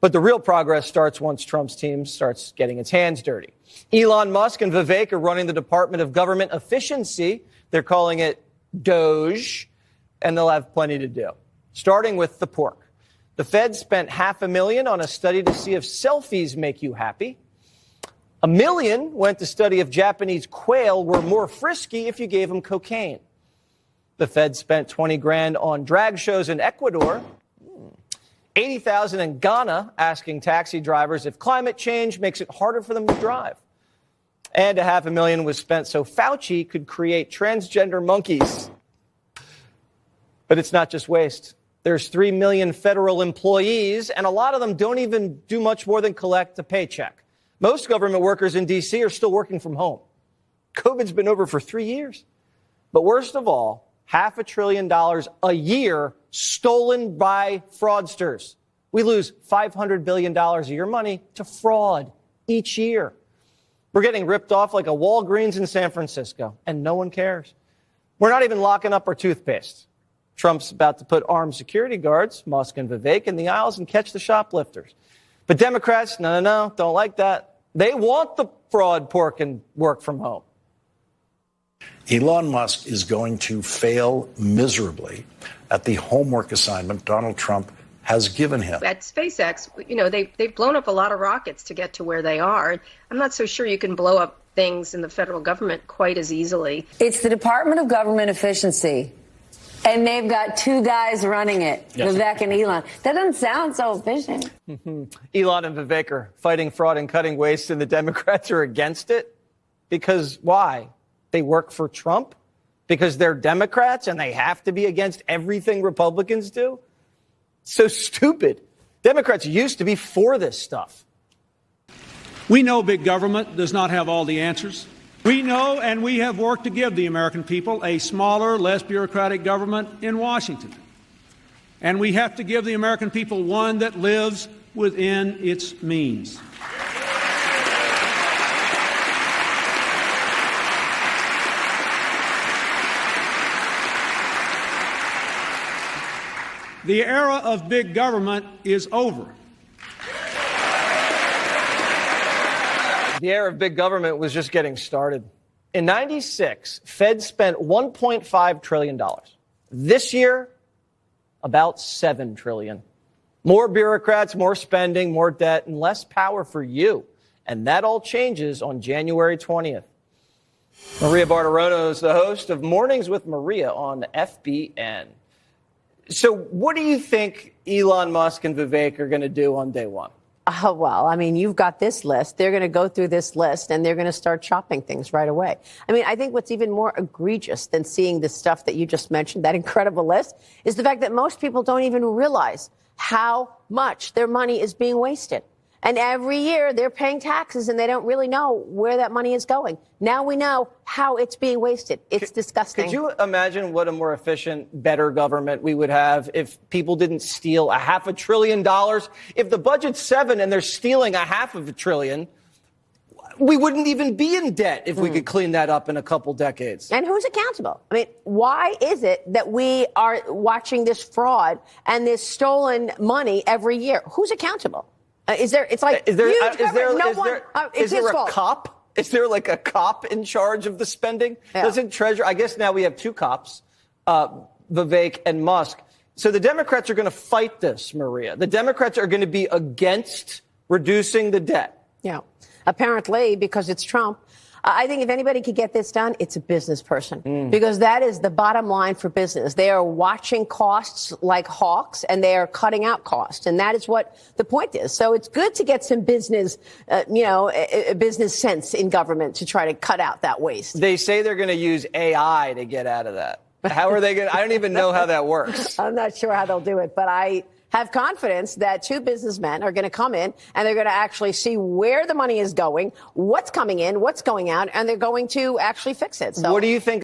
But the real progress starts once Trump's team starts getting its hands dirty. Elon Musk and Vivek are running the Department of Government Efficiency. They're calling it DOGE, and they'll have plenty to do. Starting with the pork. The Fed spent $500,000 on a study to see if selfies make you happy. $1 million went to study if Japanese quail were more frisky if you gave them cocaine. The Fed spent $20,000 on drag shows in Ecuador. $80,000 in Ghana asking taxi drivers if climate change makes it harder for them to drive. And $500,000 was spent so Fauci could create transgender monkeys. But it's not just waste. There's 3 million federal employees, and a lot of them don't even do much more than collect a paycheck. Most government workers in D.C. are still working from home. COVID's been over for 3 years. But worst of all, $500 billion a year stolen by fraudsters. We lose $500 billion of your money to fraud each year. We're getting ripped off like a Walgreens in San Francisco, and no one cares. We're not even locking up our toothpaste. Trump's about to put armed security guards, Musk and Vivek, in the aisles and catch the shoplifters. But Democrats, no, don't like that. They want the fraud, pork, and work from home. Elon Musk is going to fail miserably at the homework assignment Donald Trump has given him. At SpaceX, they've blown up a lot of rockets to get to where they are. I'm not so sure you can blow up things in the federal government quite as easily. It's the Department of Government Efficiency, and they've got two guys running it, yes. Vivek and Elon. That doesn't sound so efficient. Elon and Vivek are fighting fraud and cutting waste, and the Democrats are against it. Because why? They work for Trump? Because they're Democrats and they have to be against everything Republicans do? So stupid. Democrats used to be for this stuff. We know big government does not have all the answers. We know and we have worked to give the American people a smaller, less bureaucratic government in Washington. And we have to give the American people one that lives within its means. The era of big government is over. The era of big government was just getting started. In '96, Fed spent $1.5 trillion. This year, about $7 trillion. More bureaucrats, more spending, more debt, and less power for you. And that all changes on January 20th. Maria Bartiromo is the host of Mornings with Maria on FBN. So what do you think Elon Musk and Vivek are going to do on day one? Well, I mean, you've got this list. They're going to go through this list and they're going to start chopping things right away. I mean, I think what's even more egregious than seeing the stuff that you just mentioned, that incredible list, is the fact that most people don't even realize how much their money is being wasted. And every year they're paying taxes and they don't really know where that money is going. Now we know how it's being wasted. It's disgusting. Could you imagine what a more efficient, better government we would have if people didn't steal $500 billion? If the budget's $7 trillion and they're stealing $500 billion, we wouldn't even be in debt if we could clean that up in a couple decades. And who's accountable? I mean, why is it that we are watching this fraud and this stolen money every year? Who's accountable? Is there a cop? Is there like a cop in charge of the spending? Yeah. Doesn't Treasury? I guess now we have two cops, Vivek and Musk. So the Democrats are going to fight this, Maria. The Democrats are going to be against reducing the debt. Yeah, apparently because it's Trump. I think if anybody could get this done, it's a business person, because that is the bottom line for business. They are watching costs like hawks, and they are cutting out costs. And that is what the point is. So it's good to get some business, business sense in government to try to cut out that waste. They say they're going to use AI to get out of that. How are they going to? I don't even know how that works. I'm not sure how they'll do it, but I have confidence that two businessmen are going to come in and they're going to actually see where the money is going, what's coming in, what's going out, and they're going to actually fix it. So what do you think?